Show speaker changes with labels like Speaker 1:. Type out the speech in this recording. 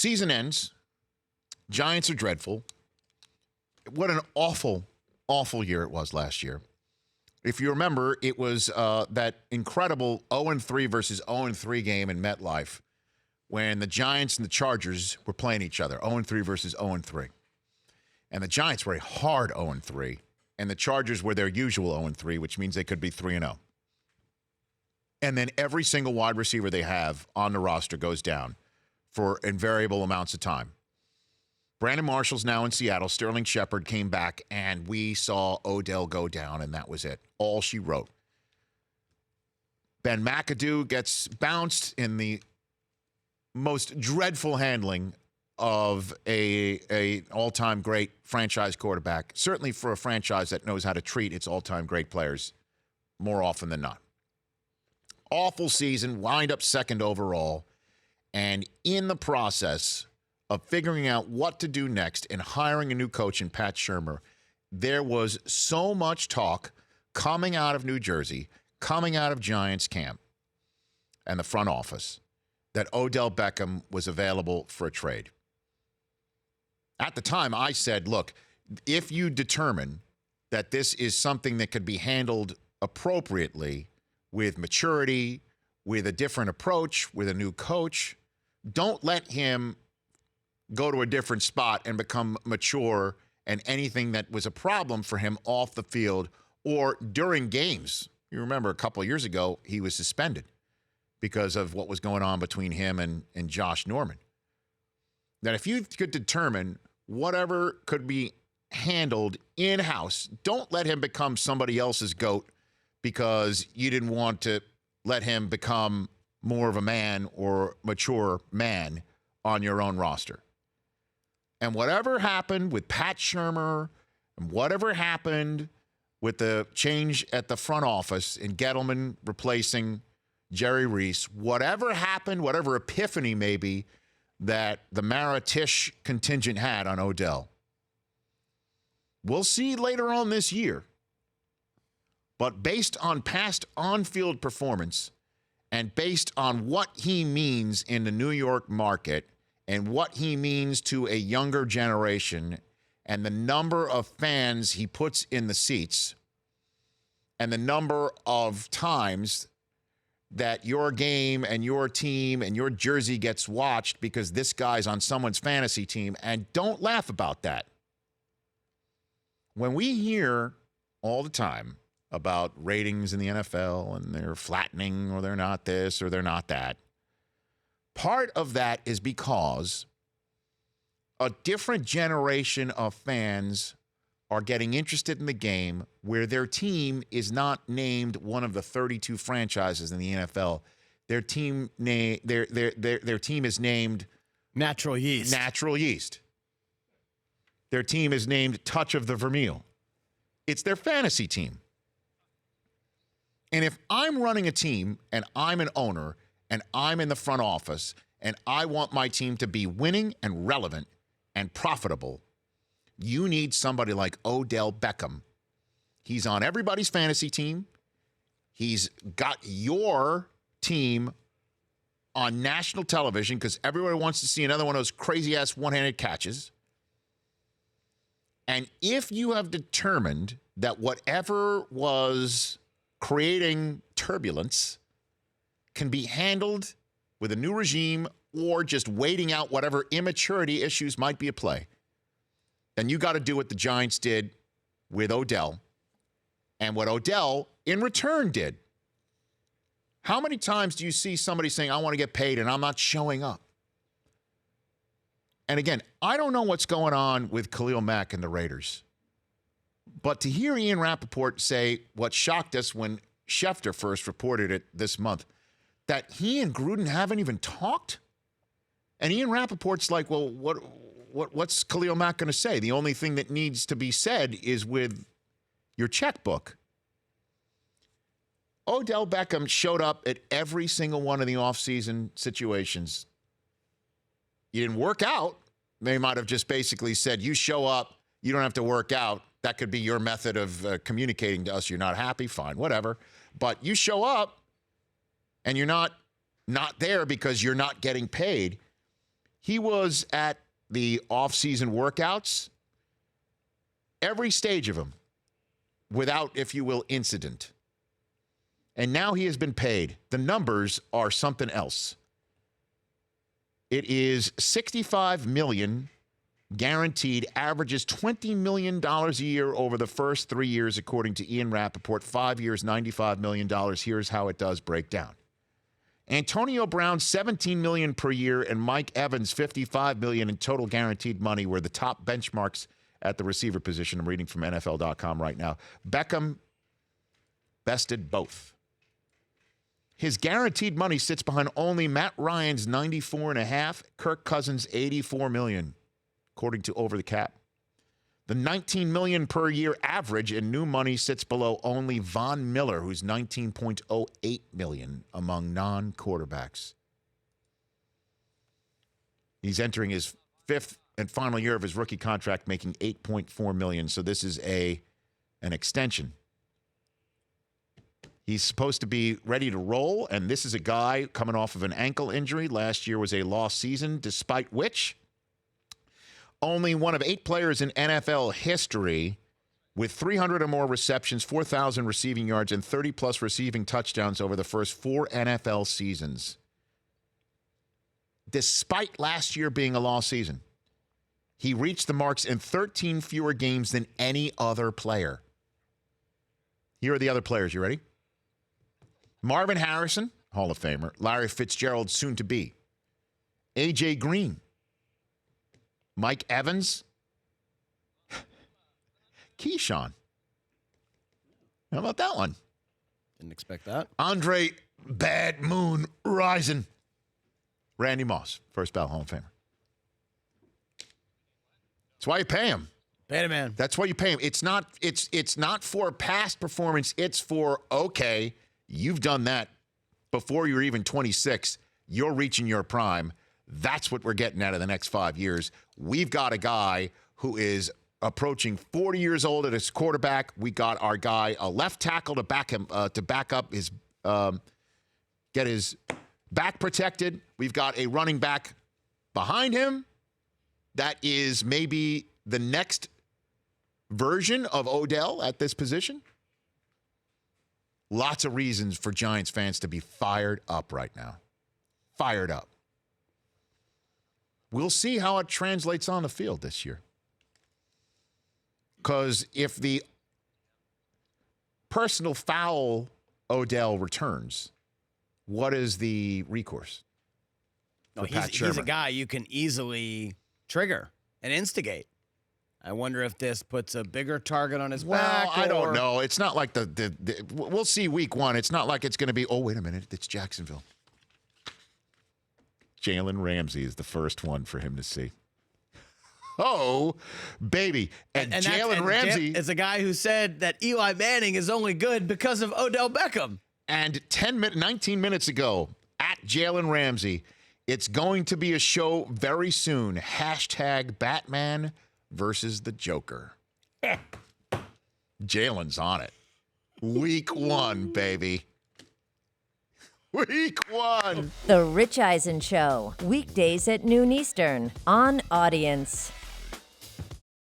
Speaker 1: Season ends. Giants are dreadful. What an awful, awful year it was last year. If you remember, it was that incredible 0-3 versus 0-3 game in MetLife when the Giants and the Chargers were playing each other, 0-3 versus 0-3. And the Giants were a hard 0-3, and the Chargers were their usual 0-3, which means they could be 3-0. And then every single wide receiver they have on the roster goes down for invariable amounts of time. Brandon Marshall's now in Seattle. Sterling Shepard came back, and we saw Odell go down, and that was it. All she wrote. Ben McAdoo gets bounced in the most dreadful handling of a all-time great franchise quarterback, certainly for a franchise that knows how to treat its all-time great players more often than not. Awful season, wind up second overall, and in the process of figuring out what to do next and hiring a new coach in Pat Shurmur, there was so much talk coming out of New Jersey, coming out of Giants camp and the front office, that Odell Beckham was available for a trade. At the time, I said, look, if you determine that this is something that could be handled appropriately with maturity, with a different approach, with a new coach, don't let him go to a different spot and become mature, and anything that was a problem for him off the field or during games. You remember a couple of years ago, he was suspended because of what was going on between him and Josh Norman. That if you could determine whatever could be handled in-house, don't let him become somebody else's GOAT because you didn't want to let him become more of a man or mature man on your own roster. And whatever happened with Pat Shurmur and whatever happened with the change at the front office in Gettleman replacing Jerry Reese, whatever happened, whatever epiphany maybe that the Mara-Tisch contingent had on Odell, we'll see later on this year. But based on past on-field performance and based on what he means in the New York market and what he means to a younger generation and the number of fans he puts in the seats and the number of times that your game and your team and your jersey gets watched because this guy's on someone's fantasy team, and don't laugh about that. When we hear all the time about ratings in the NFL and they're flattening or they're not this or they're not that, part of that is because a different generation of fans are getting interested in the game where their team is not named one of the 32 franchises in the NFL. Their team their team is named
Speaker 2: Natural Yeast.
Speaker 1: Natural Yeast. Their team is named Touch of the Vermeil. It's their fantasy team. And if I'm running a team and I'm an owner and I'm in the front office and I want my team to be winning and relevant and profitable, you need somebody like Odell Beckham. He's on everybody's fantasy team. He's got your team on national television because everybody wants to see another one of those crazy-ass one-handed catches. And if you have determined that whatever was creating turbulence can be handled with a new regime or just waiting out whatever immaturity issues might be at play, then you got to do what the Giants did with Odell and what Odell in return did. How many times do you see somebody saying, I want to get paid and I'm not showing up? And again, I don't know what's going on with Khalil Mack and the Raiders. But to hear Ian Rappaport say what shocked us when Schefter first reported it this month, that he and Gruden haven't even talked? And Ian Rappaport's like, well, what's Khalil Mack going to say? The only thing that needs to be said is with your checkbook. Odell Beckham showed up at every single one of the offseason situations. You didn't work out. They might have just basically said, you show up, you don't have to work out. That could be your method of communicating to us. You're not happy, fine, whatever. But you show up and you're not there because you're not getting paid. He was at the off-season workouts, every stage of them, without, if you will, incident. And now he has been paid. The numbers are something else. It is $65 million guaranteed, averages $20 million a year over the first 3 years, according to Ian Rappaport. 5 years, $95 million. Here's how it does break down. Antonio Brown, $17 million per year, and Mike Evans, $55 million in total guaranteed money were the top benchmarks at the receiver position. I'm reading from NFL.com right now. Beckham bested both. His guaranteed money sits behind only Matt Ryan's $94.5, Kirk Cousins' $84 million, according to Over the Cap. The $19 million per year average in new money sits below only Von Miller, who's $19.08 million among non-quarterbacks. He's entering his fifth and final year of his rookie contract, making $8.4 million. So this is an extension. He's supposed to be ready to roll, and this is a guy coming off of an ankle injury. Last year was a lost season, despite which only one of 8 players in NFL history with 300 or more receptions, 4,000 receiving yards, and 30-plus receiving touchdowns over the first 4 NFL seasons. Despite last year being a lost season, he reached the marks in 13 fewer games than any other player. Here are the other players. You ready? Marvin Harrison, Hall of Famer. Larry Fitzgerald, soon to be. A.J. Green. Mike Evans. Keyshawn. How about that one?
Speaker 2: Didn't expect that.
Speaker 1: Andre Bad Moon Rison. Randy Moss, first ballot Hall of Famer. That's why you pay him.
Speaker 2: Pay him, man.
Speaker 1: That's why you pay him. It's not for past performance. It's for, okay, you've done that before you're even 26. You're reaching your prime. That's what we're getting out of the next 5 years. We've got a guy who is approaching 40 years old at his quarterback. We got our guy, a left tackle to back him, to back up his, get his back protected. We've got a running back behind him that is maybe the next version of Odell at this position. Lots of reasons for Giants fans to be fired up right now. Fired up. We'll see how it translates on the field this year. Because if the personal foul Odell returns, what is the recourse?
Speaker 2: No, he's a guy you can easily trigger and instigate. I wonder if this puts a bigger target on his back.
Speaker 1: Well, I don't know. It's not like we'll see week 1. It's not like it's going to be, oh, wait a minute, it's Jacksonville. Jalen Ramsey is the first one for him to see. Oh, baby. And Jalen Ramsey
Speaker 2: is a guy who said that Eli Manning is only good because of Odell Beckham.
Speaker 1: And 19 minutes ago, at Jalen Ramsey, it's going to be a show very soon. Hashtag Batman versus the Joker. Jalen's on it. Week 1, baby. Week 1.
Speaker 3: The Rich Eisen Show, weekdays at noon Eastern on Audience.